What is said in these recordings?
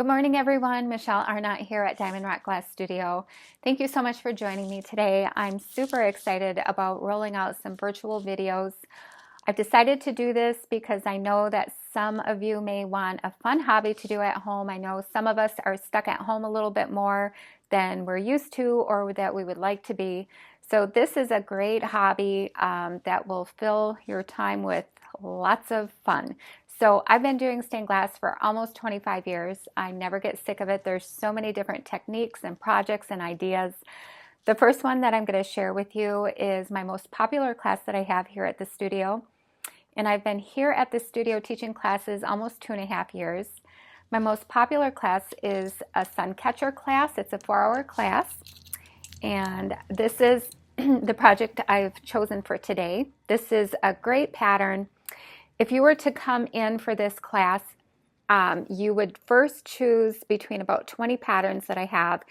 morning, everyone. Michelle Arnott here at Diamond Rock Glass Studio. Thank you so much for joining me today. I'm super excited about rolling out some virtual videos. I've decided to do this because I know that some of you may want a fun hobby to do at home. I know some of us are stuck at home a little bit more than we're used to or that we would like to be. So this is a great hobby that will fill your time with lots of fun. So I've been doing stained glass for almost 25 years. I never get sick of it. There's so many different techniques and projects and ideas. The first one that I'm going to share with you is my most popular class that I have here at the studio. And I've been here at the studio teaching classes almost 2.5 years. My most popular class is a sun catcher class. It's a 4-hour class. And this is the project I've chosen for today. This is a great pattern. If you were to come in for this class, you would first choose between about 20 patterns that I have.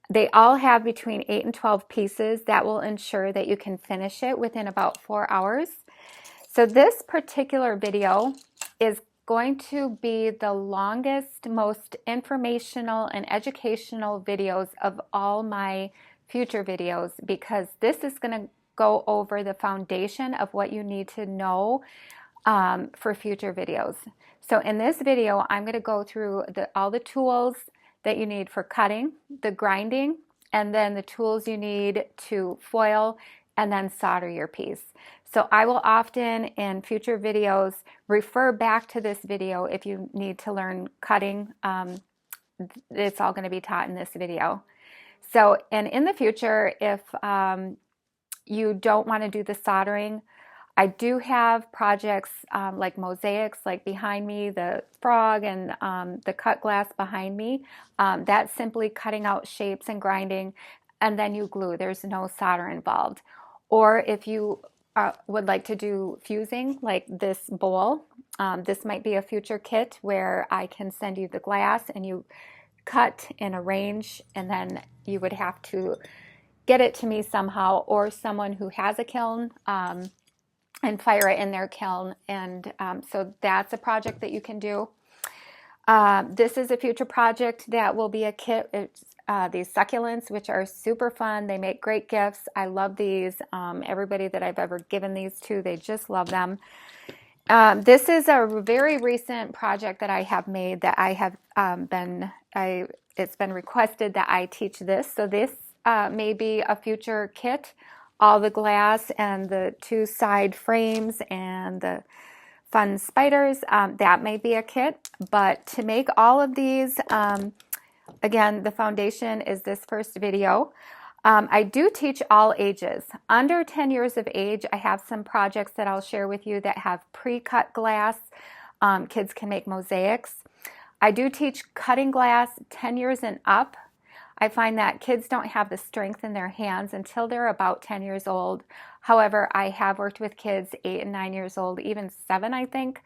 They all have between 8 and 12 pieces. That will ensure that you can finish it within about 4 hours. So this particular video is going to be the longest, most informational and educational videos of all my future videos, because this is going to go over the foundation of what you need to know for future videos. So in this video, I'm going to go through all the tools that you need for cutting, the grinding, and then the tools you need to foil and then solder your piece. So I will often in future videos refer back to this video if you need to learn cutting. It's all going to be taught in this video. So, and in the future, if you don't want to do the soldering, I do have projects like mosaics, like behind me, the frog and the cut glass behind me. That's simply cutting out shapes and grinding, and then you glue. There's no solder involved. Or if you would like to do fusing, like this bowl, this might be a future kit where I can send you the glass and you cut and arrange, and then you would have to get it to me somehow, or someone who has a kiln and fire it in their kiln. And so that's a project that you can do. This is a future project that will be a kit. It's these succulents, which are super fun. They make great gifts. I love these. Everybody that I've ever given these to, they just love them. This is a very recent project that I have made that I have it's been requested that I teach this. So this may be a future kit. All the glass and the 2 side frames and the fun spiders, that may be a kit. But to make all of these, again, the foundation is this first video. I do teach all ages. Under 10 years of age, I have some projects that I'll share with you that have pre-cut glass. Kids can make mosaics. I do teach cutting glass 10 years and up. I find that kids don't have the strength in their hands until they're about 10 years old. However, I have worked with kids 8 and 9 years old, even 7, I think.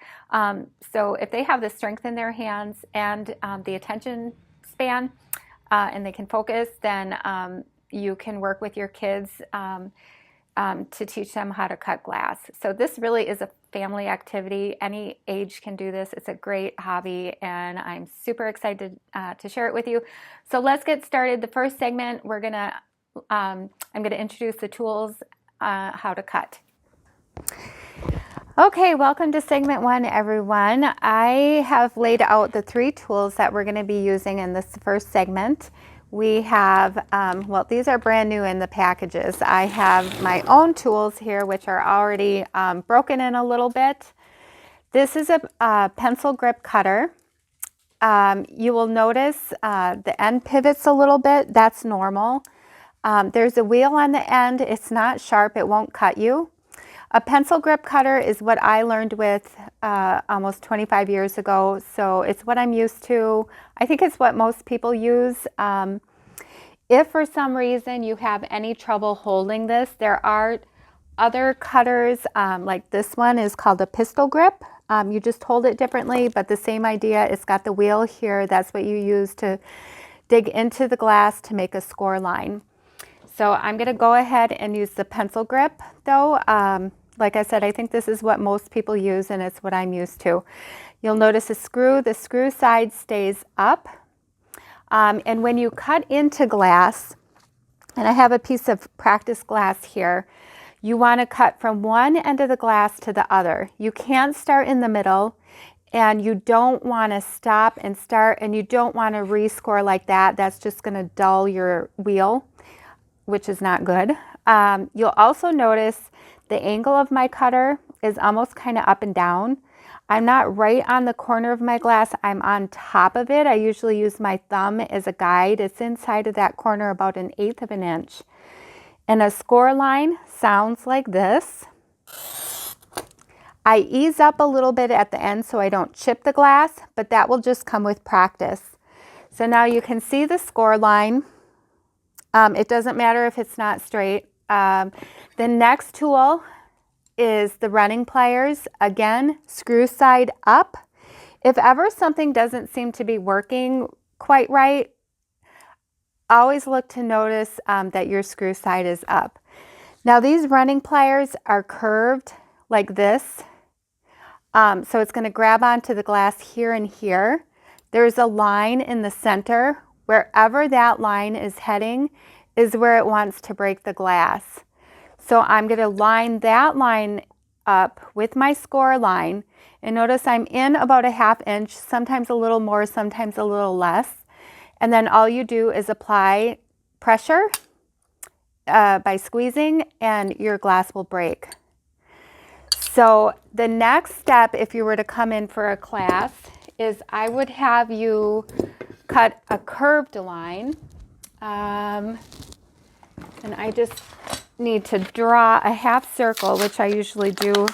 So if they have the strength in their hands and the attention span and they can focus, then you can work with your kids to teach them how to cut glass. So this really is a family activity. Any age can do this. It's a great hobby, and I'm super excited to share it with you. So let's get started. The first segment, I'm gonna introduce the tools, how to cut. Okay, welcome to segment 1, everyone. I have laid out the 3 tools that we're going to be using in this first segment. We have, well, these are brand new in the packages. I have my own tools here, which are already broken in a little bit. This is a pencil grip cutter. You will notice the end pivots a little bit. That's normal. There's a wheel on the end. It's not sharp. It won't cut you. A pencil grip cutter is what I learned with almost 25 years ago, so it's what I'm used to. I think it's what most people use. If for some reason you have any trouble holding this, there are other cutters, like this one is called a pistol grip. You just hold it differently, but the same idea. It's got the wheel here. That's what you use to dig into the glass to make a score line. So I'm going to go ahead and use the pencil grip, though. Like I said, I think this is what most people use, and it's what I'm used to. You'll notice the screw side stays up. And when you cut into glass, and I have a piece of practice glass here, you want to cut from one end of the glass to the other. You can't start in the middle, and you don't want to stop and start, and you don't want to rescore like that. That's just going to dull your wheel, which is not good. You'll also notice the angle of my cutter is almost kind of up and down. I'm not right on the corner of my glass, I'm on top of it. I usually use my thumb as a guide. It's inside of that corner about 1/8 of an inch. And a score line sounds like this. I ease up a little bit at the end so I don't chip the glass, but that will just come with practice. So now you can see the score line. It doesn't matter if it's not straight. The next tool is the running pliers. Again, screw side up. If ever something doesn't seem to be working quite right, always look to notice that your screw side is up. Now these running pliers are curved like this. So it's going to grab onto the glass here and here. There's a line in the center. Wherever that line is heading is where it wants to break the glass. So I'm going to line that line up with my score line, and notice I'm in about 1/2 inch, sometimes a little more, sometimes a little less. And then all you do is apply pressure by squeezing, and your glass will break. So the next step, if you were to come in for a class, is I would have you cut a curved line. And I just need to draw a half circle, which I usually do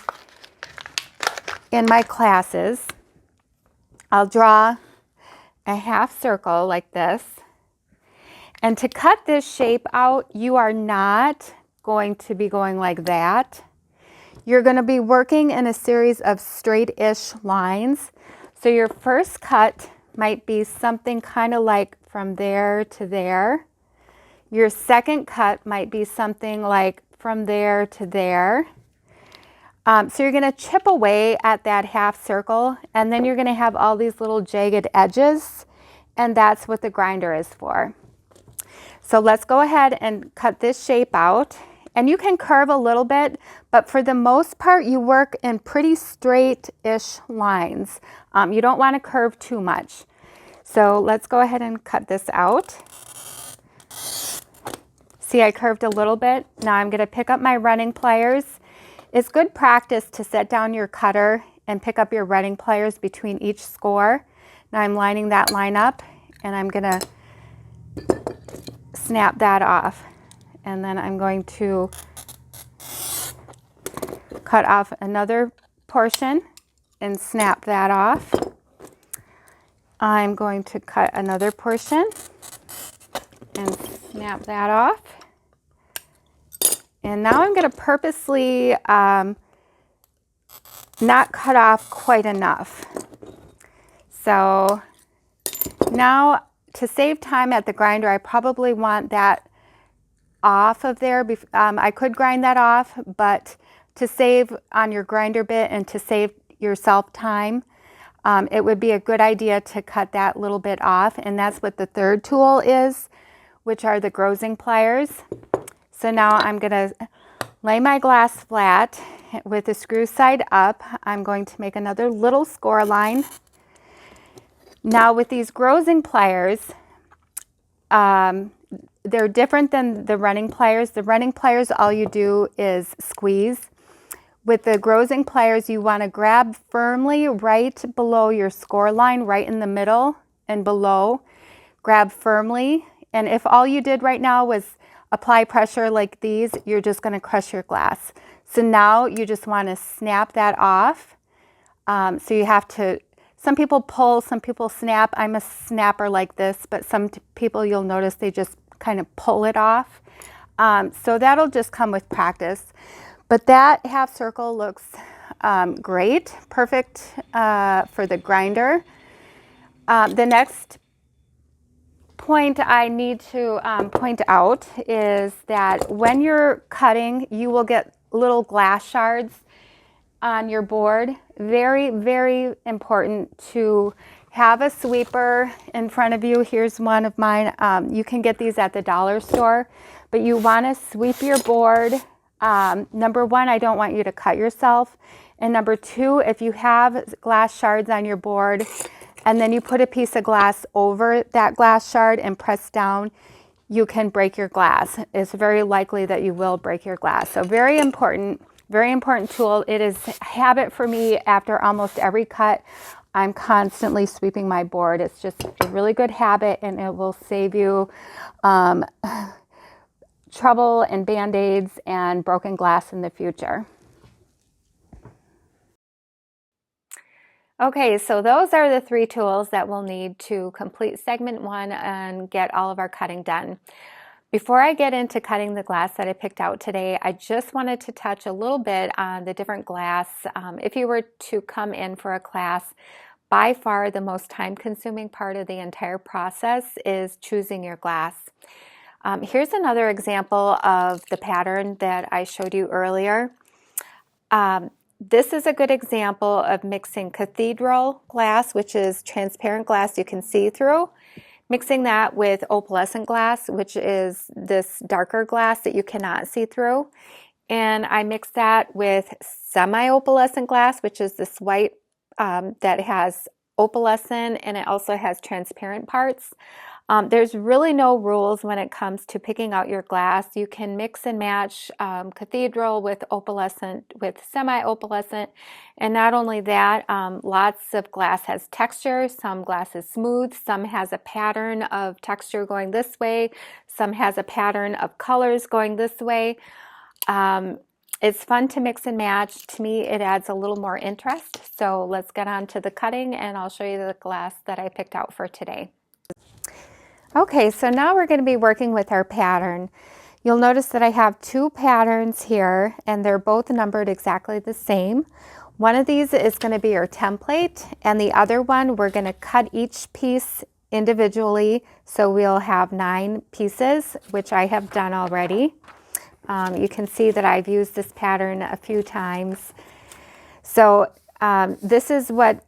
in my classes. I'll draw a half circle like this. And to cut this shape out, you are not going to be going like that. You're going to be working in a series of straight-ish lines. So your first cut might be something kind of like from there to there. Your second cut might be something like from there to there. So you're going to chip away at that half circle, and then you're going to have all these little jagged edges, and that's what the grinder is for. So let's go ahead and cut this shape out. And you can curve a little bit, but for the most part, you work in pretty straight-ish lines. You don't want to curve too much. So let's go ahead and cut this out. See, I curved a little bit. Now I'm going to pick up my running pliers. It's good practice to set down your cutter and pick up your running pliers between each score. Now I'm lining that line up, and I'm going to snap that off. And then I'm going to cut off another portion and snap that off. I'm going to cut another portion and snap that off. And now I'm going to purposely not cut off quite enough. So now, to save time at the grinder, I probably want that off of there. I could grind that off, but to save on your grinder bit and to save yourself time, it would be a good idea to cut that little bit off. And that's what the third tool is, which are the grozing pliers. So now I'm going to lay my glass flat with the screw side up. I'm going to make another little score line. Now with these grozing pliers, they're different than the running pliers. The running pliers, all you do is squeeze. With the grozing pliers, you want to grab firmly right below your score line, right in the middle and below. Grab firmly. And if all you did right now was apply pressure like these, you're just going to crush your glass. So now you just want to snap that off. So you have to, some people pull, some people snap. I'm a snapper like this, but some people, you'll notice they just kind of pull it off. So that'll just come with practice. But that half circle looks great, perfect for the grinder. The next point I need to point out is that when you're cutting, you will get little glass shards on your board, very, very important to have a sweeper in front of you. Here's one of mine. You can get these at the dollar store, but you want to sweep your board. Number one, I don't want you to cut yourself. And number two, if you have glass shards on your board and then you put a piece of glass over that glass shard and press down, you can break your glass. It's very likely that you will break your glass. So very important tool. It is a habit for me. After almost every cut, I'm constantly sweeping my board. It's just a really good habit, and it will save you trouble and band-aids and broken glass in the future. Okay, so those are the 3 tools that we'll need to complete segment 1 and get all of our cutting done. Before I get into cutting the glass that I picked out today, I just wanted to touch a little bit on the different glass. If you were to come in for a class, by far the most time-consuming part of the entire process is choosing your glass. Here's another example of the pattern that I showed you earlier. This is a good example of mixing cathedral glass, which is transparent glass you can see through, mixing that with opalescent glass, which is this darker glass that you cannot see through. And I mixed that with semi-opalescent glass, which is this white that has opalescent and it also has transparent parts. There's really no rules when it comes to picking out your glass. You can mix and match cathedral with opalescent, with semi-opalescent. And not only that, lots of glass has texture. Some glass is smooth. Some has a pattern of texture going this way. Some has a pattern of colors going this way. It's fun to mix and match. To me, it adds a little more interest. So let's get on to the cutting and I'll show you the glass that I picked out for today. Okay, so now we're going to be working with our pattern. You'll notice that I have 2 patterns here and they're both numbered exactly the same. One of these is going to be our template and the other one we're going to cut each piece individually. So we'll have 9 pieces, which I have done already. You can see that I've used this pattern a few times. So this is what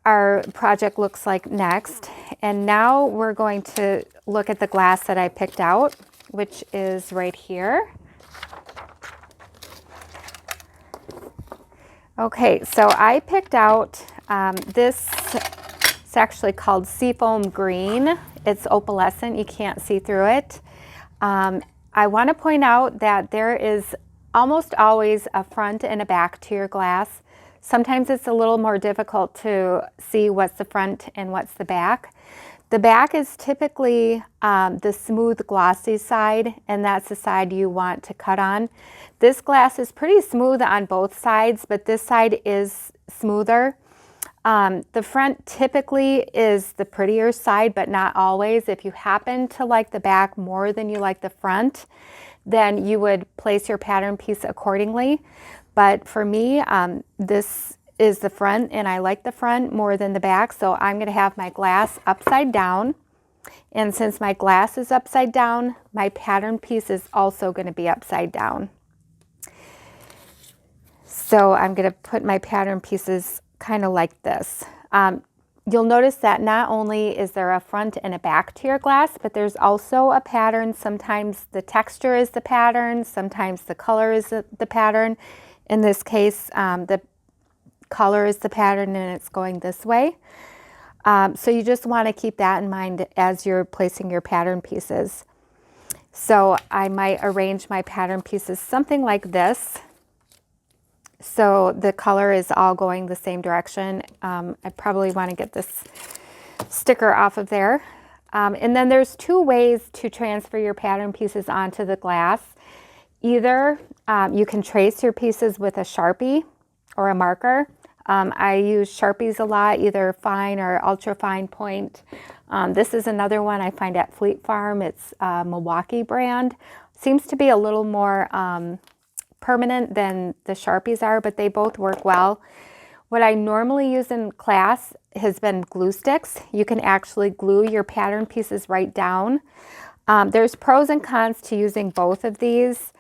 our project looks like next. And now we're going to look at the glass that I picked out, which is right here. Okay, so I picked out this, it's actually called Seafoam Green. It's opalescent, you can't see through it. I want to point out that there is almost always a front and a back to your glass. Sometimes it's a little more difficult to see what's the front and what's the back. The back is typically the smooth glossy side, and that's the side you want to cut on. This glass is pretty smooth on both sides, but this side is smoother. The front typically is the prettier side, but not always. If you happen to like the back more than you like the front, then you would place your pattern piece accordingly. But for me, this is the front and I like the front more than the back. So I'm going to have my glass upside down. And since my glass is upside down, my pattern piece is also going to be upside down. So I'm going to put my pattern pieces kind of like this. You'll notice that not only is there a front and a back to your glass, but there's also a pattern. Sometimes the texture is the pattern, sometimes the color is the pattern. In this case, the color is the pattern and it's going this way. So you just want to keep that in mind as you're placing your pattern pieces. So I might arrange my pattern pieces something like this. So the color is all going the same direction. I probably want to get this sticker off of there. And then there's 2 ways to transfer your pattern pieces onto the glass. Either you can trace your pieces with a Sharpie or a marker. I use Sharpies a lot, either fine or ultra fine point. This is another one I find at Fleet Farm. It's a Milwaukee brand. Seems to be a little more permanent than the Sharpies are, but they both work well. What I normally use in class has been glue sticks. You can actually glue your pattern pieces right down. There's pros and cons to using both of these.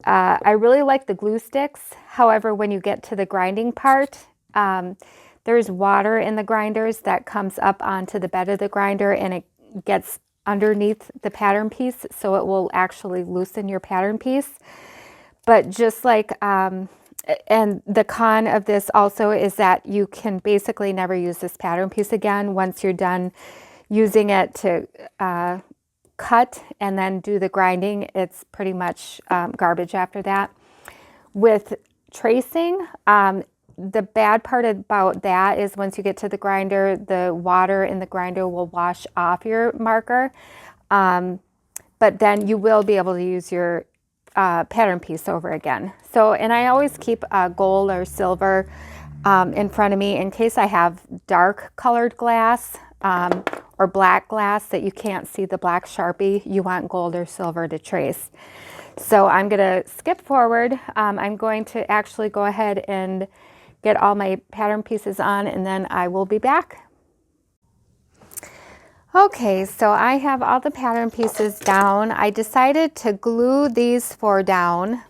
I really like the glue sticks. However, when you get to the grinding part, there's water in the grinders that comes up onto the bed of the grinder, and it gets underneath the pattern piece, so it will actually loosen your pattern piece. But just like, and the con of this also is that you can basically never use this pattern piece again once you're done using it to cut and then do the grinding. It's pretty much garbage after that. With tracing, the bad part about that is once you get to the grinder, the water in the grinder will wash off your marker. But then you will be able to use your pattern piece over again. So, and I always keep gold or silver in front of me in case I have dark colored glass or black glass that you can't see the black Sharpie. You want gold or silver to trace. So I'm going to skip forward. I'm going to actually go ahead and get all my pattern pieces on, and then I will be back. Okay, so I have all the pattern pieces down. I decided to glue these four down,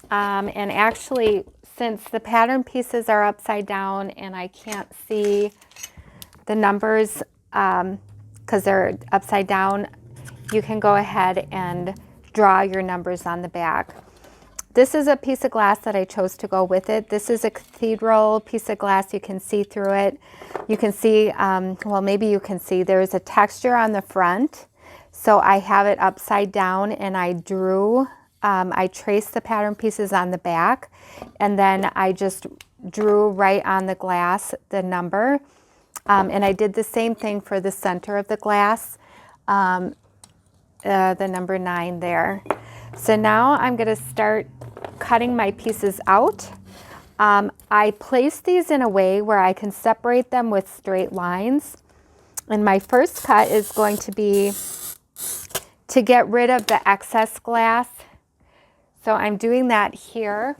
and actually, since the pattern pieces are upside down and I can't see the numbers because they're upside down, you can go ahead and draw your numbers on the back. This is a piece of glass that I chose to go with it. This is a cathedral piece of glass. You can see through it. You can see, well, maybe you can see there's a texture on the front. So I have it upside down, and I drew, I traced the pattern pieces on the back, and then I just drew right on the glass the number. And I did the same thing for the center of the glass, the number 9 there. So now I'm going to start cutting my pieces out. I place these in a way where I can separate them with straight lines. And my first cut is going to be to get rid of the excess glass. So I'm doing that here.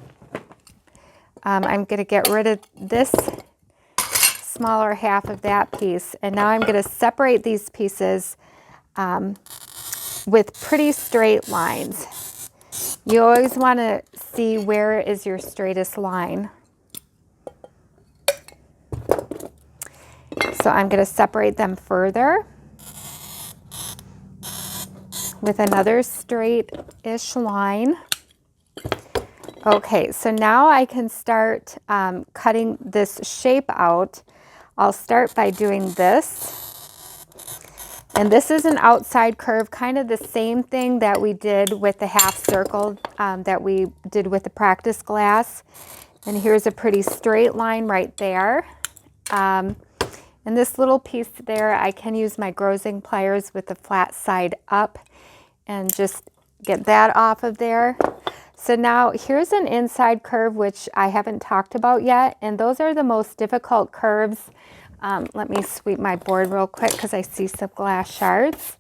I'm going to get rid of this smaller half of that piece. And now I'm going to separate these pieces with pretty straight lines. You always want to see where is your straightest line. So I'm going to separate them further with another straight-ish line. Okay, so now I can start cutting this shape out. I'll start by doing this. And this is an outside curve, kind of the same thing that we did with the half circle that we did with the practice glass. And here's a pretty straight line right there. And this little piece there, I can use my grozing pliers with the flat side up and just get that off of there. So now here's an inside curve, which I haven't talked about yet. And those are the most difficult curves. Let me sweep my board real quick because I see some glass shards.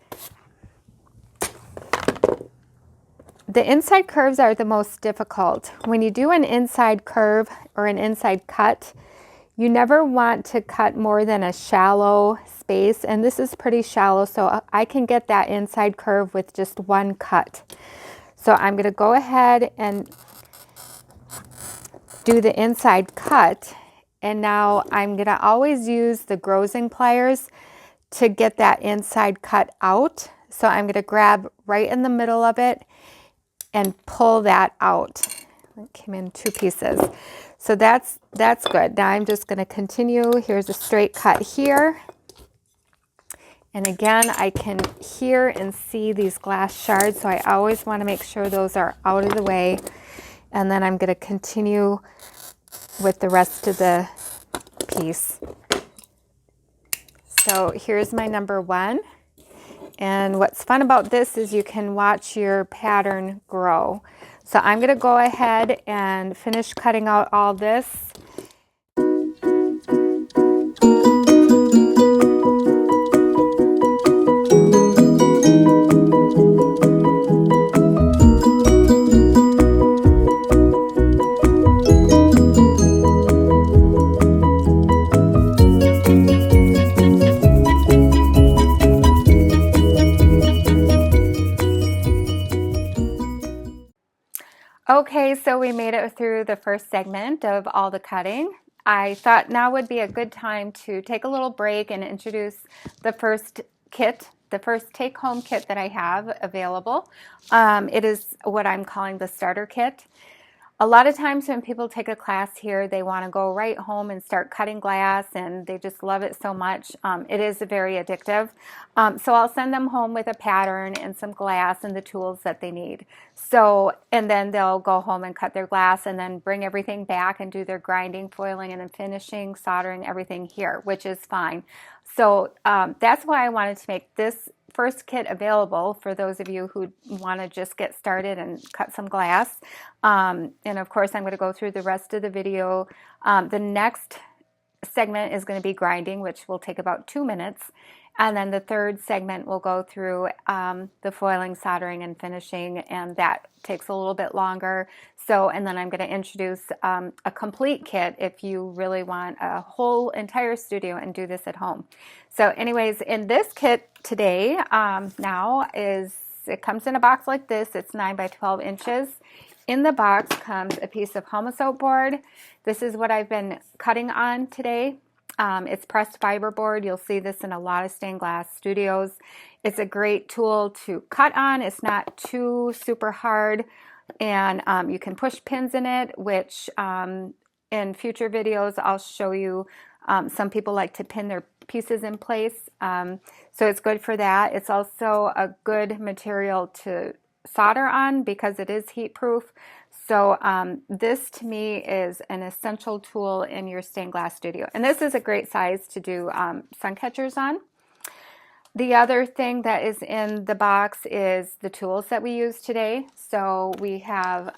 The inside curves are the most difficult. When you do an inside curve or an inside cut, you never want to cut more than a shallow space. And this is pretty shallow, so I can get that inside curve with just one cut. So I'm going to go ahead and do the inside cut. And now I'm going to always use the grozing pliers to get that inside cut out. So I'm going to grab right in the middle of it and pull that out. It came in 2 pieces. So that's good. Now I'm just going to continue. Here's a straight cut here. And again, I can hear and see these glass shards, so I always want to make sure those are out of the way. And then I'm going to continue with the rest of the piece. So here's my number 1. And what's fun about this is you can watch your pattern grow. So I'm going to go ahead and finish cutting out all this. Okay, so we made it through the first segment of all the cutting. I thought now would be a good time to take a little break and introduce the first kit, the first take-home kit that I have available. It is what I'm calling the starter kit. A lot of times when people take a class here, they want to go right home and start cutting glass, and they just love it so much. It is very addictive. So I'll send them home with a pattern and some glass and the tools that they need. So, and then they'll go home and cut their glass and then bring everything back and do their grinding, foiling, and then finishing, soldering, everything here, which is fine. So that's why I wanted to make this first kit available for those of you who want to just get started and cut some glass. And of course, I'm going to go through the rest of the video. The next segment is going to be grinding, which will take about 2 minutes. And then the third segment will go through the foiling, soldering, and finishing, and that takes a little bit longer. So, and then I'm going to introduce a complete kit if you really want a whole entire studio and do this at home. So anyways, in this kit today, it comes in a box like this. It's 9 by 12 inches. In the box comes a piece of Homosoap board. This is what I've been cutting on today. It's pressed fiberboard. You'll see this in a lot of stained glass studios. It's a great tool to cut on. It's not too super hard, and you can push pins in it, which in future videos I'll show you. Some people like to pin their pieces in place, so it's good for that. It's also a good material to solder on because it is heat proof. So this to me is an essential tool in your stained glass studio. And this is a great size to do sun catchers on. The other thing that is in the box is the tools that we use today. So we have,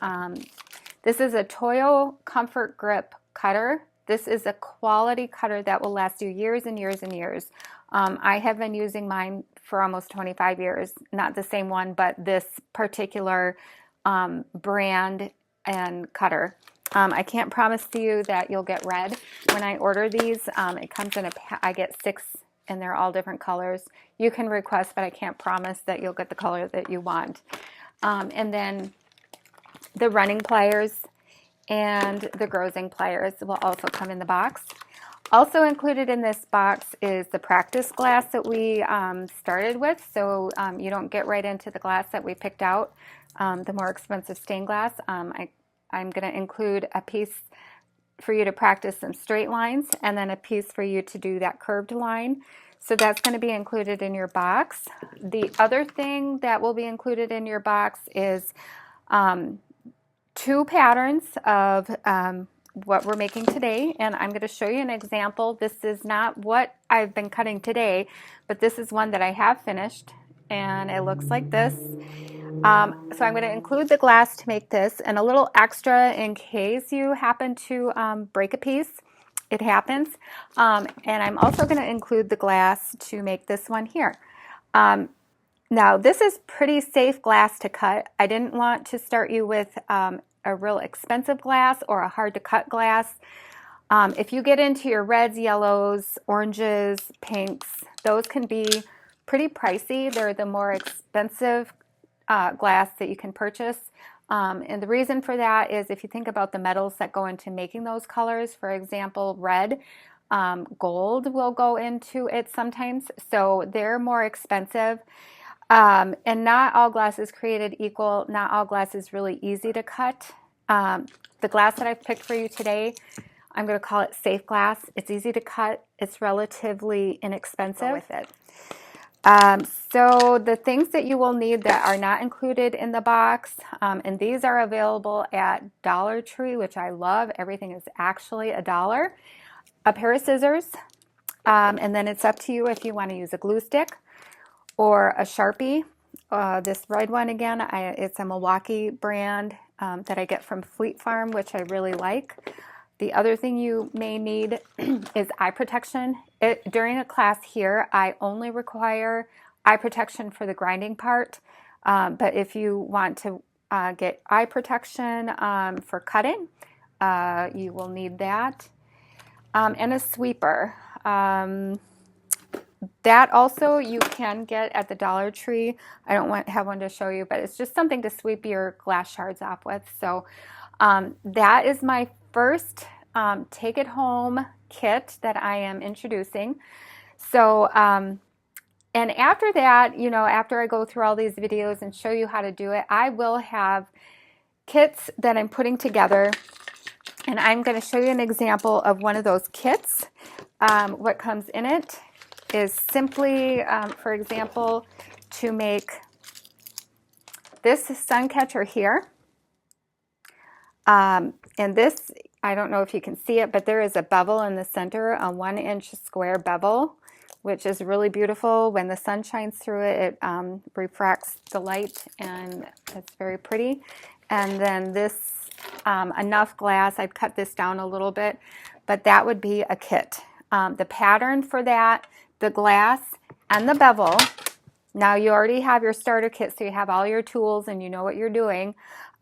this is a Toyo Comfort Grip cutter. This is a quality cutter that will last you years and years and years. I have been using mine for almost 25 years. Not the same one, but this particular brand and cutter. I can't promise to you that you'll get red when I order these. It comes in I get 6 and they're all different colors. You can request, but I can't promise that you'll get the color that you want. And then the running pliers and the grozing pliers will also come in the box. Also included in this box is the practice glass that we started with, so you don't get right into the glass that we picked out, the more expensive stained glass. I'm going to include a piece for you to practice some straight lines, and then a piece for you to do that curved line. So that's going to be included in your box. The other thing that will be included in your box is 2 patterns of what we're making today, and I'm going to show you an example. This is not what I've been cutting today, but this is one that I have finished, and it looks like this. So I'm going to include the glass to make this, and a little extra in case you happen to break a piece. It happens. And I'm also going to include the glass to make this one here. Now, this is pretty safe glass to cut. I didn't want to start you with a real expensive glass or a hard to cut glass. If you get into your reds, yellows, oranges, pinks, those can be pretty pricey. They're the more expensive glass that you can purchase. And the reason for that is if you think about the metals that go into making those colors, for example, red, gold will go into it sometimes. So they're more expensive. And not all glass is created equal. Not all glass is really easy to cut. The glass that I've picked for you today, I'm going to call it safe glass. It's easy to cut. It's relatively inexpensive with it. So the things that you will need that are not included in the box, and these are available at Dollar Tree, which I love. Everything is actually $1. A pair of scissors, and then it's up to you if you want to use a glue stick or a Sharpie. This red one again, it's a Milwaukee brand that I get from Fleet Farm, which I really like. The other thing you may need is eye protection. During a class here, I only require eye protection for the grinding part, but if you want to get eye protection for cutting, you will need that. And a sweeper. that also you can get at the Dollar Tree. I don't have one to show you, but it's just something to sweep your glass shards off with. So that is my first take it home kit that I am introducing. So and after that, you know, after I go through all these videos and show you how to do it, I will have kits that I'm putting together, and I'm going to show you an example of one of those kits. What comes in it is simply, for example, to make this sun catcher here. And this, I don't know if you can see it, but there is a bevel in the center, a 1-inch square bevel, which is really beautiful. When the sun shines through it, it refracts the light, and it's very pretty. And then this, enough glass, I'd cut this down a little bit, but that would be a kit. The pattern for that, the glass, and the bevel. Now you already have your starter kit, so you have all your tools and you know what you're doing.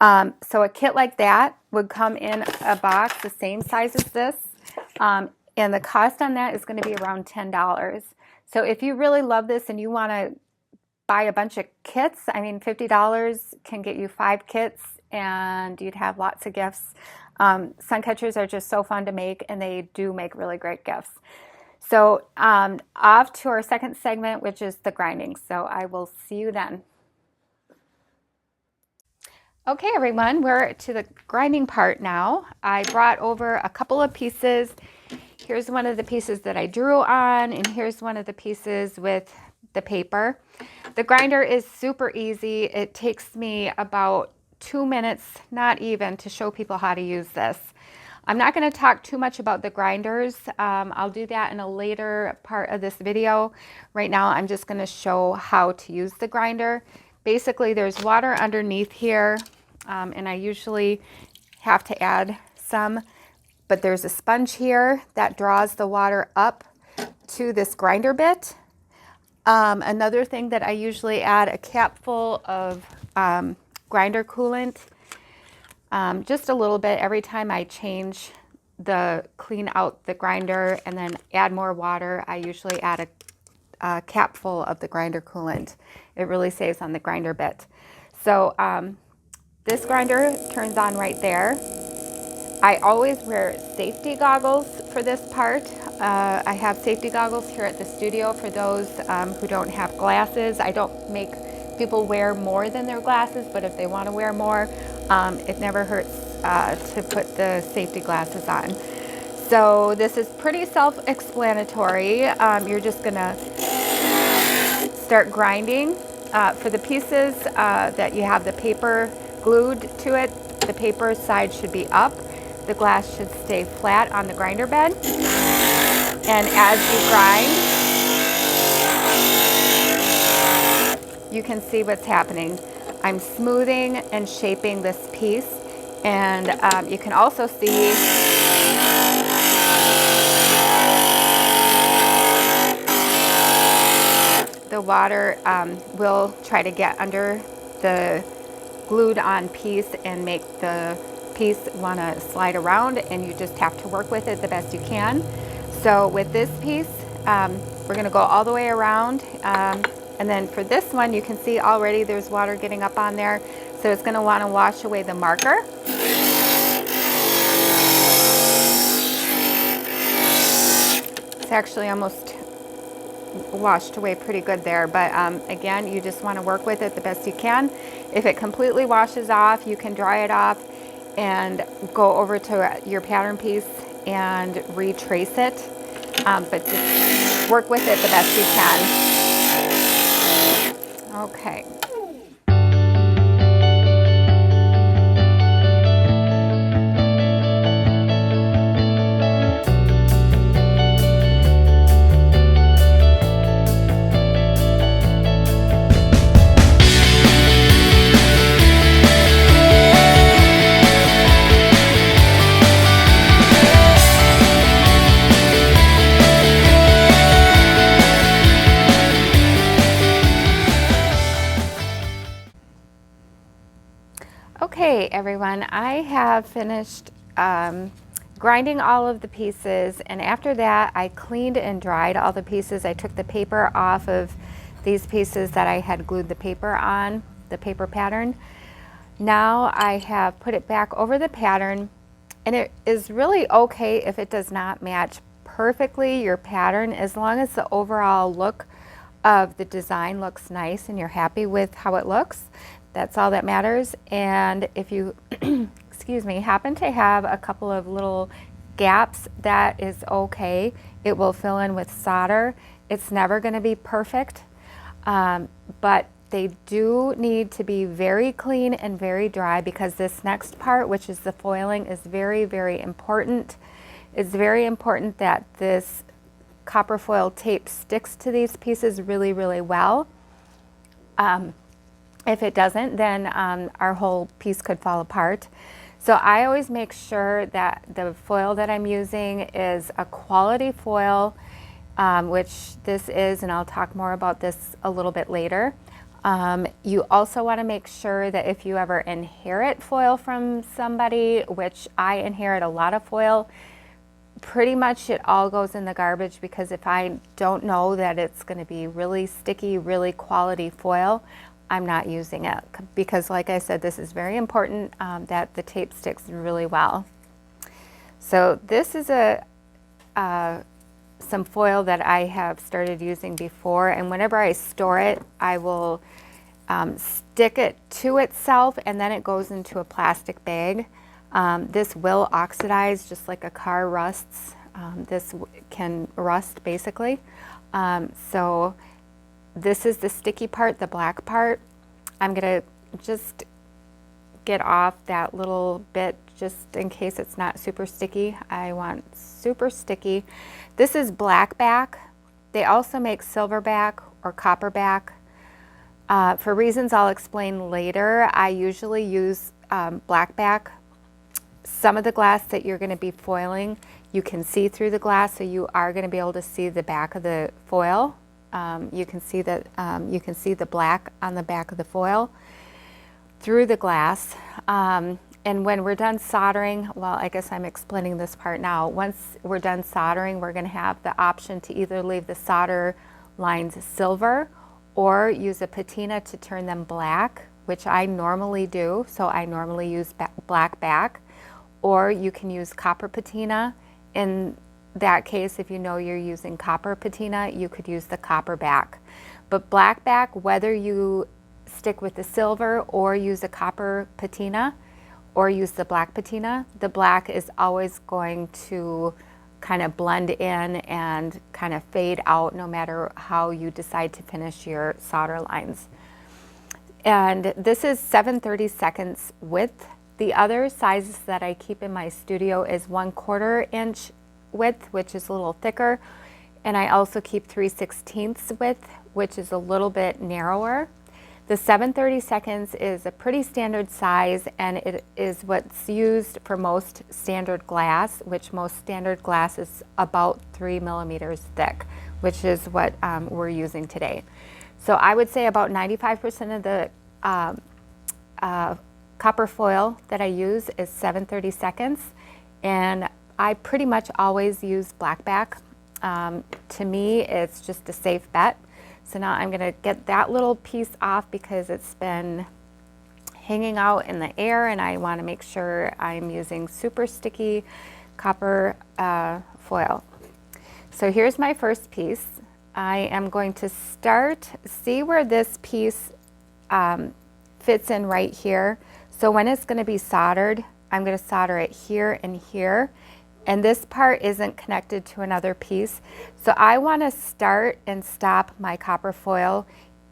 So a kit like that would come in a box the same size as this. And the cost on that is going to be around $10. So if you really love this and you want to buy a bunch of kits, I mean, $50 can get you 5 kits and you'd have lots of gifts. Sun catchers are just so fun to make, and they do make really great gifts. So off to our second segment, which is the grinding. So I will see you then. Okay, everyone, we're to the grinding part now. I brought over a couple of pieces. Here's one of the pieces that I drew on, and here's one of the pieces with the paper. The grinder is super easy. It takes me about 2 minutes, not even, to show people how to use this. I'm not going to talk too much about the grinders. I'll do that in a later part of this video. Right now, I'm just going to show how to use the grinder. Basically, there's water underneath here, and I usually have to add some, but there's a sponge here that draws the water up to this grinder bit. Another thing that I usually add, a cap full of grinder coolant, just a little bit every time I clean out the grinder and then add more water. I usually add a cap full of the grinder coolant. It really saves on the grinder bit. So this grinder turns on right there. I always wear safety goggles for this part. I have safety goggles here at the studio for those who don't have glasses. I don't make people wear more than their glasses, but if they want to wear more, it never hurts to put the safety glasses on. So this is pretty self-explanatory. You're just gonna start grinding. For the pieces that you have the paper glued to it, the paper side should be up. The glass should stay flat on the grinder bed. And as you grind, you can see what's happening. I'm smoothing and shaping this piece, and you can also see the water will try to get under the glued on piece and make the piece want to slide around, and you just have to work with it the best you can. So with this piece, we're going to go all the way around, and then for this one, you can see already there's water getting up on there, so it's going to want to wash away the marker. It's actually almost washed away pretty good there, but again, you just want to work with it the best you can. If it completely washes off, you can dry it off and go over to your pattern piece and retrace it, but just work with it the best you can. Okay. Okay, everyone, I have finished grinding all of the pieces, and after that I cleaned and dried all the pieces. I took the paper off of these pieces that I had glued the paper on, the paper pattern. Now I have put it back over the pattern, and it is really okay if it does not match perfectly your pattern, as long as the overall look of the design looks nice and you're happy with how it looks. That's all that matters. And if you excuse me, happen to have a couple of little gaps, that is okay. It will fill in with solder. It's never going to be perfect, but they do need to be very clean and very dry, because this next part, which is the foiling, is very, very important. It's very important that this copper foil tape sticks to these pieces really, really well. If it doesn't, then our whole piece could fall apart. So I always make sure that the foil that I'm using is a quality foil, which this is, and I'll talk more about this a little bit later. You also want to make sure that if you ever inherit foil from somebody, which I inherit a lot of foil, pretty much it all goes in the garbage, because if I don't know that it's going to be really sticky, really quality foil, I'm not using it, because like I said, this is very important that the tape sticks really well. So this is some foil that I have started using before, and whenever I store it, I will stick it to itself, and then it goes into a plastic bag. This will oxidize just like a car rusts. This can rust basically. So this is the sticky part, the black part. I'm gonna just get off that little bit just in case it's not super sticky. I want super sticky. This is black back. They also make silverback or copperback. For reasons I'll explain later, I usually use black back. Some of the glass that you're going to be foiling, you can see through the glass, so you are going to be able to see the back of the foil. You can see that you can see the black on the back of the foil through the glass. And when we're done soldering, well, I guess I'm explaining this part now. Once we're done soldering, we're going to have the option to either leave the solder lines silver or use a patina to turn them black, which I normally do. So I normally use black back, or you can use copper patina. In that case, if you know you're using copper patina, you could use the copper back. But black back, whether you stick with the silver or use a copper patina or use the black patina, the black is always going to kind of blend in and kind of fade out no matter how you decide to finish your solder lines. And this is 7/32 width. The other sizes that I keep in my studio is 1/4 inch width, which is a little thicker, and I also keep 3/16 width, which is a little bit narrower. The 7/32 is a pretty standard size, and it is what's used for most standard glass, which most standard glass is about 3 millimeters thick, which is what we're using today. So I would say about 95% of the copper foil that I use is 7/32, and I pretty much always use black back. To me, it's just a safe bet. So now I'm gonna get that little piece off because it's been hanging out in the air, and I wanna make sure I'm using super sticky copper foil. So here's my first piece. I am going to start, see where this piece fits in right here. So when it's gonna be soldered, I'm gonna solder it here and here. And this part isn't connected to another piece. So I want to start and stop my copper foil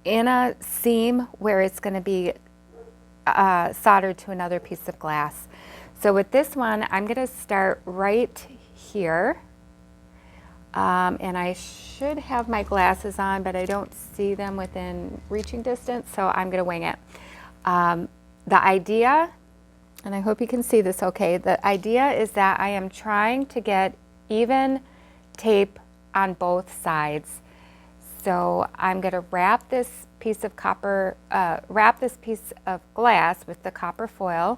in a seam where it's going to be soldered to another piece of glass. So with this one, I'm going to start right here. And I should have my glasses on, but I don't see them within reaching distance, so I'm going to wing it. The idea, and I hope you can see this okay, the idea is that I am trying to get even tape on both sides. So I'm going to wrap this piece of glass with the copper foil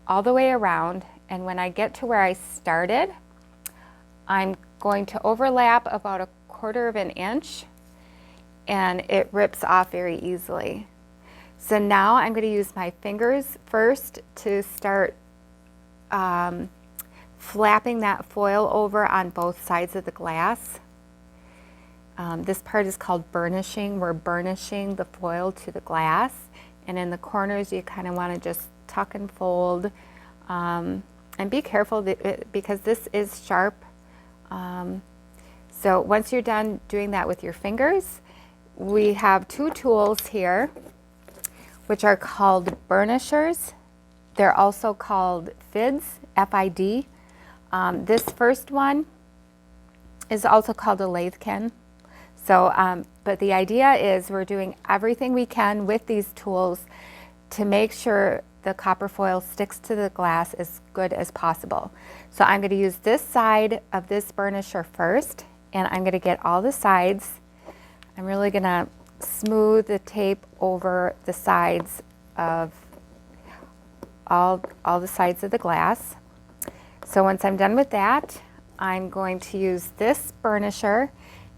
all the way around, And when I get to where I started, I'm going to overlap about 1/4 of an inch, and it rips off very easily. So now I'm going to use my fingers first to start flapping that foil over on both sides of the glass. This part is called burnishing. We're burnishing the foil to the glass, and in the corners you kind of want to just tuck and fold, and be careful because this is sharp. So once you're done doing that with your fingers, we have 2 tools here which are called burnishers. They're also called FIDs, F-I-D. This first one is also called a lathkin. So, but the idea is we're doing everything we can with these tools to make sure the copper foil sticks to the glass as good as possible. So I'm going to use this side of this burnisher first, and I'm going to get all the sides. I'm really going to smooth the tape over the sides of all the sides of the glass. So once I'm done with that, I'm going to use this burnisher,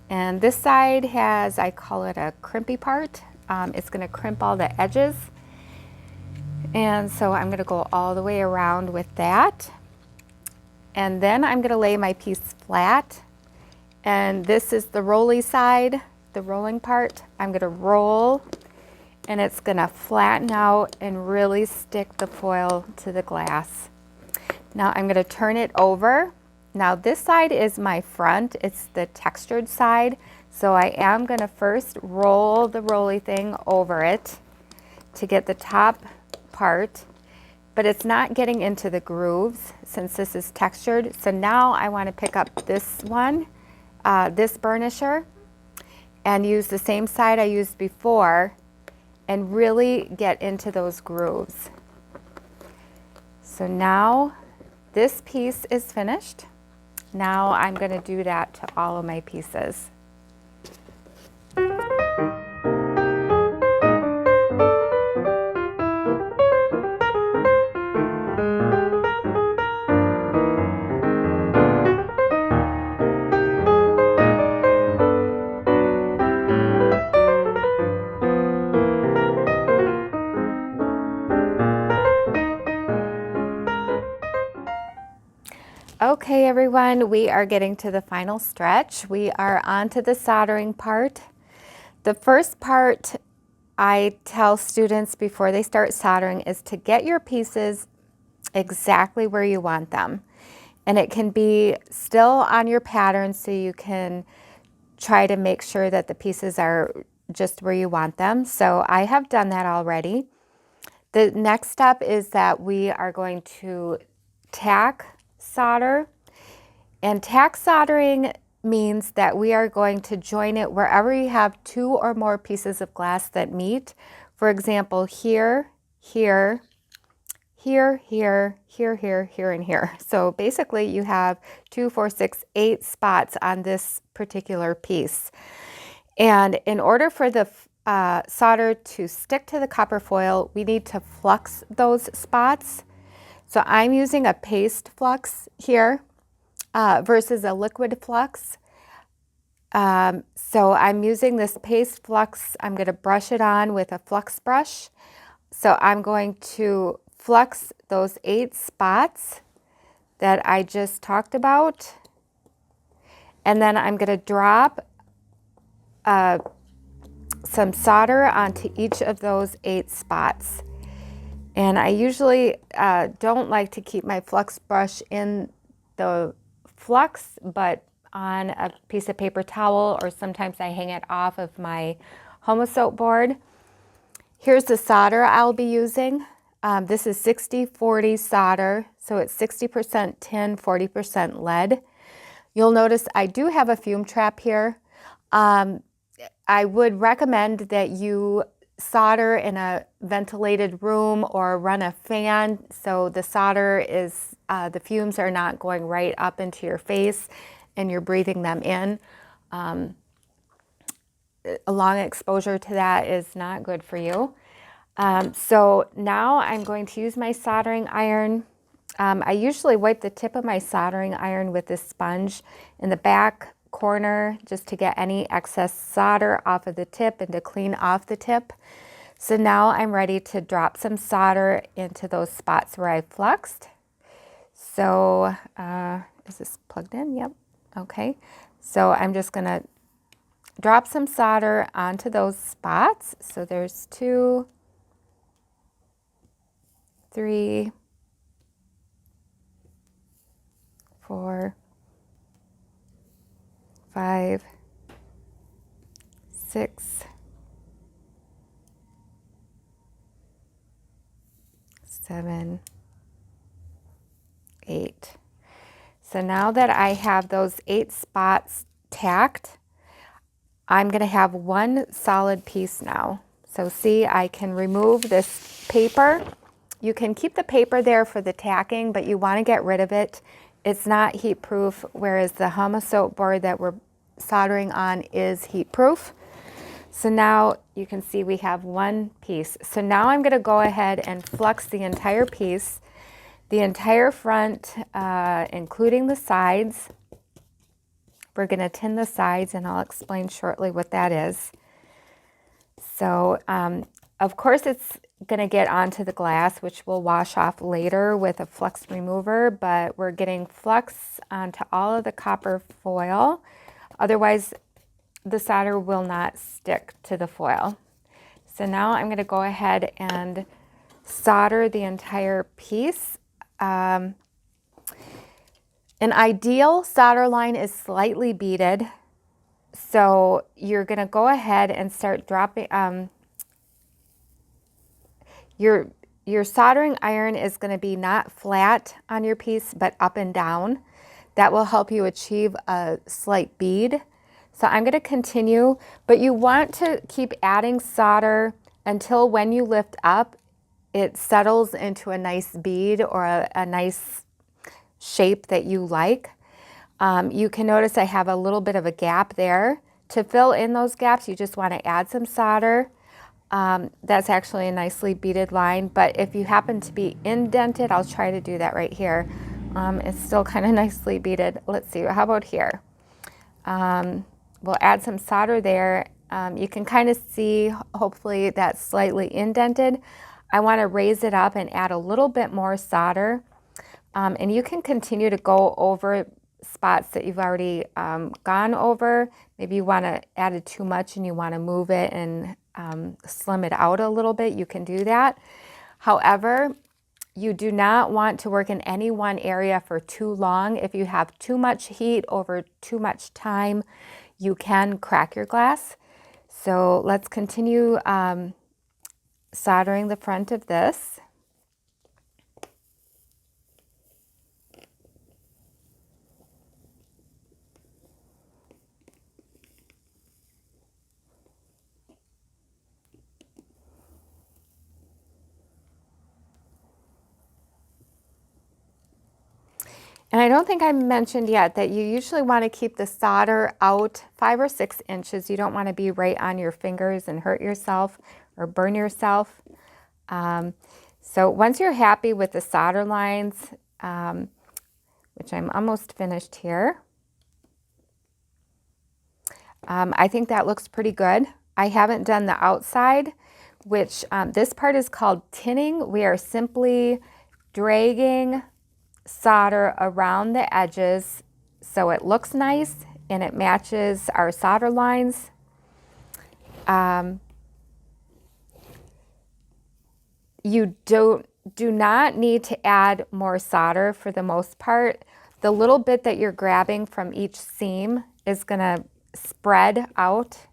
and this side has, I call it a crimpy part. It's going to crimp all the edges, and so I'm going to go all the way around with that, and then I'm going to lay my piece flat, and this is the rolly side, the rolling part. I'm going to roll, and it's going to flatten out and really stick the foil to the glass. Now I'm going to turn it over. Now this side is my front, it's the textured side, so I am going to first roll the rolly thing over it to get the top part, but it's not getting into the grooves since this is textured. So now I want to pick up this one, this burnisher, and use the same side I used before and really get into those grooves. So now this piece is finished. Now I'm going to do that to all of my pieces. Okay, everyone, we are getting to the final stretch. We are on to the soldering part. The first part I tell students before they start soldering is to get your pieces exactly where you want them. And it can be still on your pattern, so you can try to make sure that the pieces are just where you want them. So I have done that already. The next step is that we are going to tack solder, and tack soldering means that we are going to join it wherever you have 2 or more pieces of glass that meet. For example, here, here, here, here, here, here, here, and here. So basically you have 2, 4, 6, 8 spots on this particular piece. And in order for the solder to stick to the copper foil, we need to flux those spots. So I'm using a paste flux here versus a liquid flux. So I'm using this paste flux. I'm going to brush it on with a flux brush. So I'm going to flux those 8 spots that I just talked about. And then I'm going to drop some solder onto each of those 8 spots. And I usually don't like to keep my flux brush in the flux, but on a piece of paper towel, or sometimes I hang it off of my Homosoap board. Here's the solder I'll be using. This is 60-40 solder, so it's 60% tin, 40% lead. You'll notice I do have a fume trap here. I would recommend that you solder in a ventilated room or run a fan so the solder is, the fumes are not going right up into your face and you're breathing them in. A long exposure to that is not good for you. So now I'm going to use my soldering iron, I usually wipe the tip of my soldering iron with this sponge in the back corner just to get any excess solder off of the tip and to clean off the tip. So now I'm ready to drop some solder into those spots where I fluxed. So is this plugged in? Yep. Okay. So I'm just going to drop some solder onto those spots. So there's 2, 3, 4, 5, 6, 7, 8. So now that I have those 8 spots tacked, I'm going to have one solid piece now. So see, I can remove this paper. You can keep the paper there for the tacking, but you want to get rid of it. It's not heat proof, whereas the Hamasote board that we're soldering on is heat proof. So now you can see we have one piece. So now I'm going to go ahead and flux the entire piece, the entire front, including the sides. We're going to tin the sides, and I'll explain shortly what that is. So, of course, it's going to get onto the glass, which we'll wash off later with a flux remover, but we're getting flux onto all of the copper foil. Otherwise, the solder will not stick to the foil. So now I'm going to go ahead and solder the entire piece. An ideal solder line is slightly beaded. So you're going to go ahead and start dropping, your soldering iron is going to be not flat on your piece, but up and down. That will help you achieve a slight bead. So I'm going to continue, but you want to keep adding solder until when you lift up, it settles into a nice bead or a nice shape that you like. You can notice I have a little bit of a gap there. To fill in those gaps, you just want to add some solder. That's actually a nicely beaded line, but if you happen to be indented, I'll try to do that right here. It's still kind of nicely beaded. Let's see, how about here? We'll add some solder there. You can kind of see, hopefully, that's slightly indented. I want to raise it up and add a little bit more solder. And you can continue to go over spots that you've already gone over. Maybe you want to add it too much and you want to move it and slim it out a little bit. You can do that. However, you do not want to work in any one area for too long. If you have too much heat over too much time, you can crack your glass. So let's continue soldering the front of this. And I don't think I mentioned yet that you usually want to keep the solder out 5 or 6 inches. You don't want to be right on your fingers and hurt yourself or burn yourself. So once you're happy with the solder lines, which I'm almost finished here, I think that looks pretty good. I haven't done the outside, which this part is called tinning. We are simply dragging solder around the edges so it looks nice and it matches our solder lines. You do not need to add more solder for the most part. The little bit that you're grabbing from each seam is going to spread out.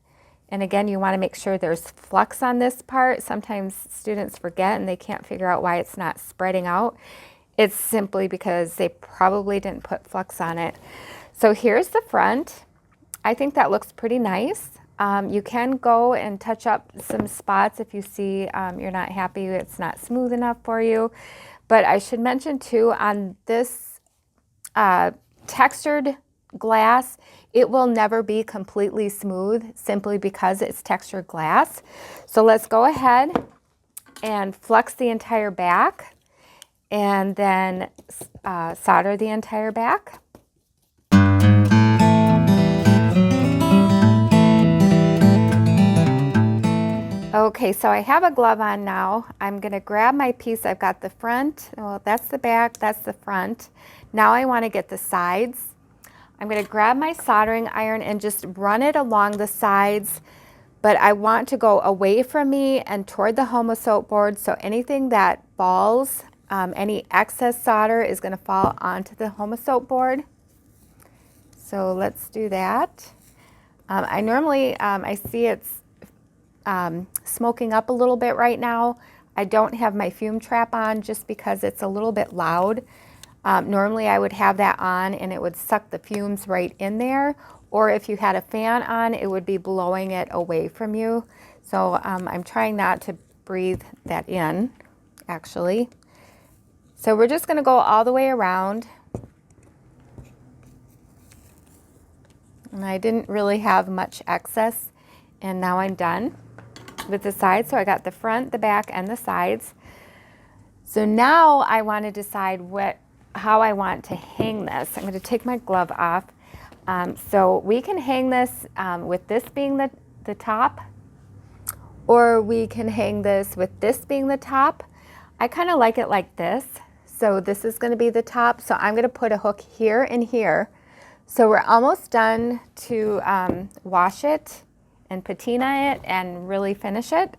And again, you want to make sure there's flux on this part. Sometimes students forget and they can't figure out why it's not spreading out. It's simply because they probably didn't put flux on it. So here's the front. I think that looks pretty nice. You can go and touch up some spots if you see you're not happy, it's not smooth enough for you. But I should mention too, on this textured glass, it will never be completely smooth simply because it's textured glass. So let's go ahead and flux the entire back. and then solder the entire back. Okay, so I have a glove on now. I'm going to grab my piece. I've got the front, well, that's the back, that's the front. Now I want to get the sides. I'm going to grab my soldering iron and just run it along the sides, but I want to go away from me and toward the Homosoap board, so anything that falls, any excess solder is going to fall onto the Homosoap board. So let's do that. I normally, I see it's smoking up a little bit right now. I don't have my fume trap on just because it's a little bit loud. Normally I would have that on and it would suck the fumes right in there, or if you had a fan on, it would be blowing it away from you. So I'm trying not to breathe that in, actually. So we're just going to go all the way around. And I didn't really have much excess, and now I'm done with the sides. So I got the front, the back, and the sides. So now I want to decide how I want to hang this. I'm going to take my glove off. So we can hang this with this being the top, or we can hang this with this being the top. I kind of like it like this. So this is going to be the top. So I'm going to put a hook here and here. So we're almost done to wash it and patina it and really finish it.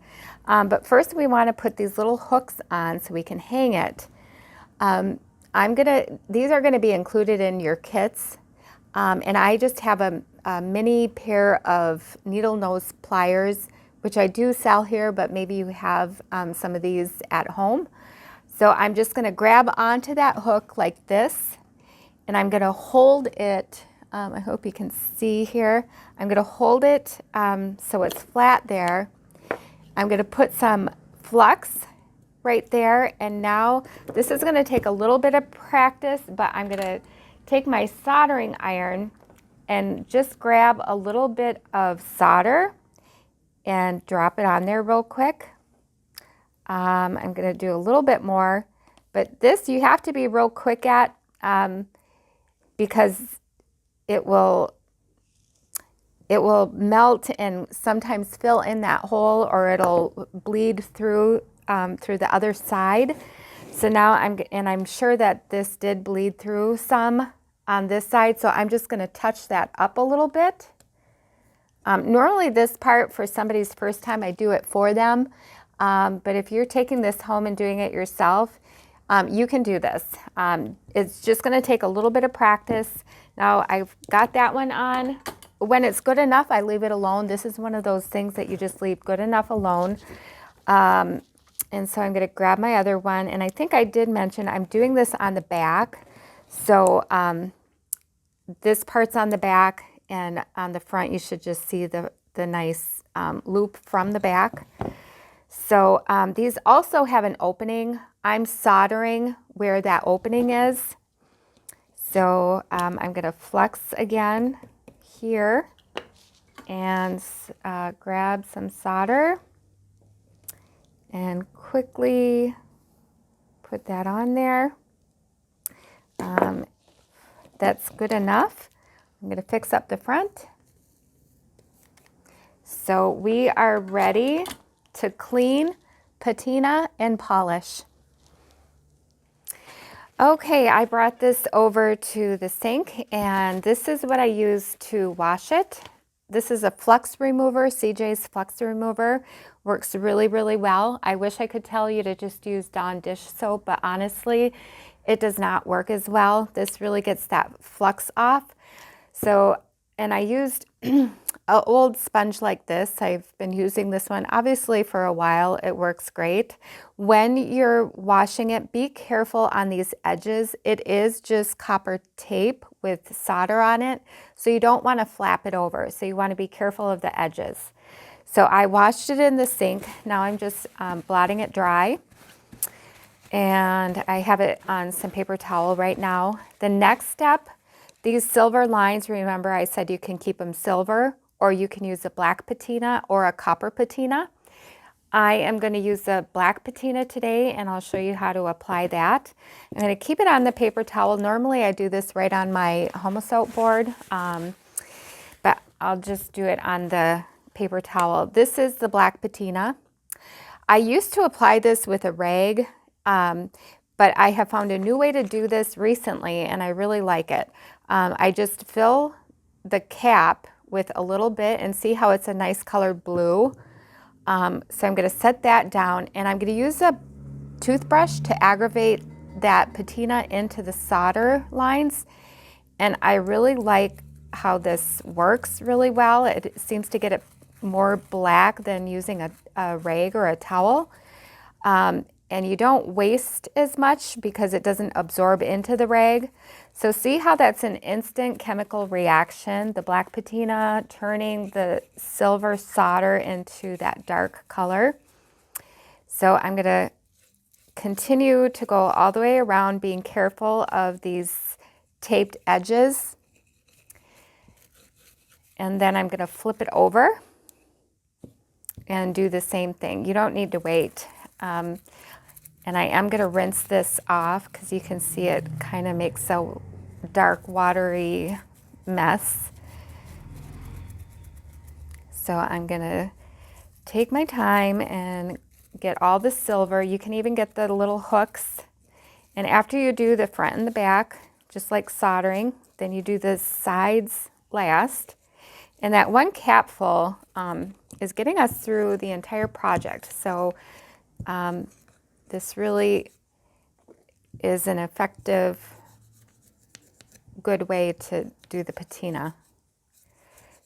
But first we want to put these little hooks on so we can hang it. These are going to be included in your kits. And I just have a mini pair of needle nose pliers, which I do sell here, but maybe you have some of these at home. So I'm just going to grab onto that hook like this, and I'm going to hold it. I hope you can see here. I'm going to hold it so it's flat there. I'm going to put some flux right there, and now this is going to take a little bit of practice, but I'm going to take my soldering iron and just grab a little bit of solder and drop it on there real quick. I'm going to do a little bit more, but this you have to be real quick at because it will melt and sometimes fill in that hole, or it'll bleed through the other side. So now I'm sure that this did bleed through some on this side, so I'm just going to touch that up a little bit. Normally this part, for somebody's first time, I do it for them. But if you're taking this home and doing it yourself, you can do this. It's just going to take a little bit of practice. Now I've got that one on. When it's good enough, I leave it alone. This is one of those things that you just leave good enough alone. And so I'm going to grab my other one. And I think I did mention I'm doing this on the back. So this part's on the back, and on the front you should just see the nice loop from the back. So these also have an opening. I'm soldering where that opening is. So I'm going to flux again here and grab some solder and quickly put that on there. That's good enough. I'm going to fix up the front. So we are ready to clean, patina, and polish. Okay, I brought this over to the sink, and this is what I use to wash it. This is a flux remover, CJ's flux remover. Works really, really well. I wish I could tell you to just use Dawn dish soap, but honestly, it does not work as well. This really gets that flux off. So, and I used an old sponge like this. I've been using this one obviously for a while. It works great. When you're washing it, be careful on these edges. It is just copper tape with solder on it, so you don't want to flap it over. So you want to be careful of the edges. So I washed it in the sink. Now I'm just blotting it dry. And I have it on some paper towel right now. The next step, these silver lines, remember I said you can keep them silver, or you can use a black patina or a copper patina. I am going to use the black patina today, and I'll show you how to apply that. I'm going to keep it on the paper towel. Normally I do this right on my Homosoap board, but I'll just do it on the paper towel. This is the black patina. I used to apply this with a rag, but I have found a new way to do this recently, and I really like it. I just fill the cap with a little bit, and see how it's a nice colored blue. So I'm going to set that down, and I'm going to use a toothbrush to aggravate that patina into the solder lines. And I really like how this works really well. It seems to get it more black than using a rag or a towel. And you don't waste as much because it doesn't absorb into the rag. So see how that's an instant chemical reaction, the black patina turning the silver solder into that dark color. So I'm going to continue to go all the way around, being careful of these taped edges. And then I'm going to flip it over and do the same thing. You don't need to wait. And I am going to rinse this off because you can see it kind of makes a dark, watery mess. So I'm going to take my time and get all the silver. You can even get the little hooks. And after you do the front and the back, just like soldering, then you do the sides last. And that one capful is getting us through the entire project. So this really is an effective, good way to do the patina.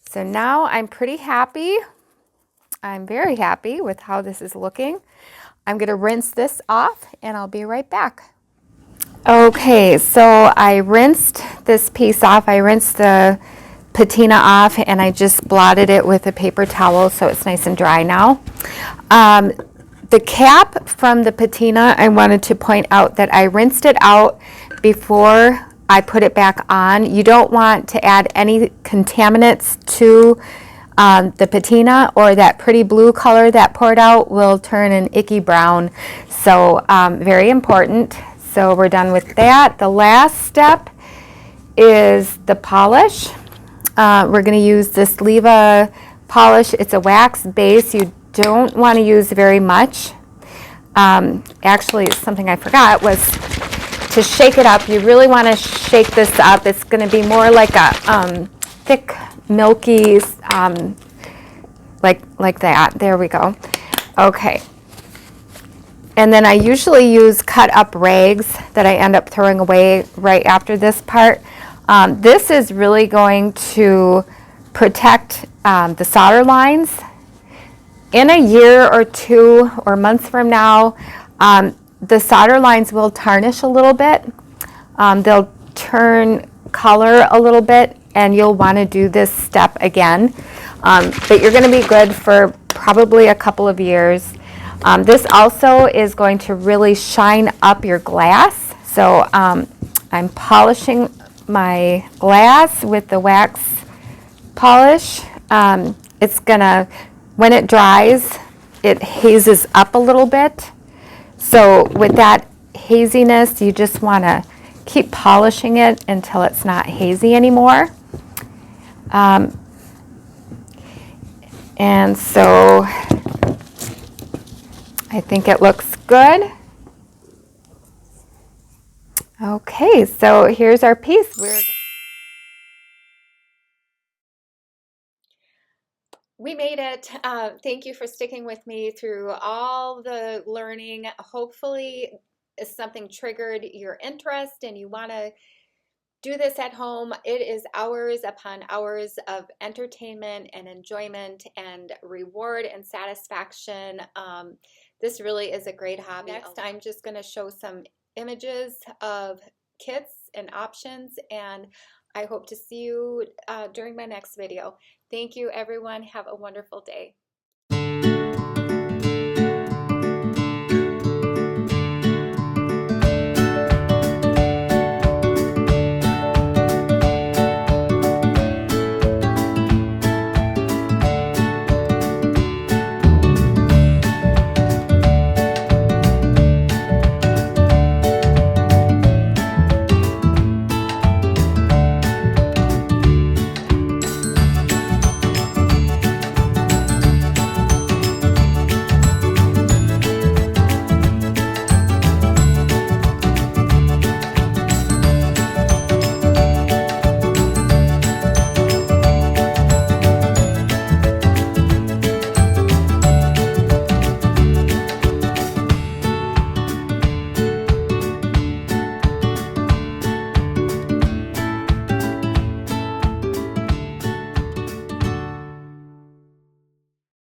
So now I'm pretty happy. I'm very happy with how this is looking. I'm going to rinse this off, and I'll be right back. Okay, so I rinsed this piece off. I rinsed the patina off, and I just blotted it with a paper towel so it's nice and dry now. The cap from the patina, I wanted to point out that I rinsed it out before I put it back on. You don't want to add any contaminants to the patina, or that pretty blue color that poured out will turn an icky brown. So very important. So we're done with that. The last step is the polish. We're going to use this Leva polish. It's a wax base. You don't want to use very much. Actually, something I forgot was to shake it up. You really want to shake this up. It's going to be more like a thick, milky, like that. There we go. Okay. And then I usually use cut up rags that I end up throwing away right after this part. This is really going to protect the solder lines. In a year or two or months from now, the solder lines will tarnish a little bit. They'll turn color a little bit, and you'll want to do this step again. But you're going to be good for probably a couple of years. This also is going to really shine up your glass. So I'm polishing my glass with the wax polish. It's gonna, when it dries, it hazes up a little bit. So with that haziness, you just want to keep polishing it until it's not hazy anymore. And so I think it looks good. Okay, so here's our piece. We made it. Thank you for sticking with me through all the learning. Hopefully something triggered your interest and you want to do this at home. It is hours upon hours of entertainment and enjoyment and reward and satisfaction. This really is a great hobby. Next, I'm just going to show some images of kits and options, and I hope to see you during my next video. Thank you, everyone. Have a wonderful day.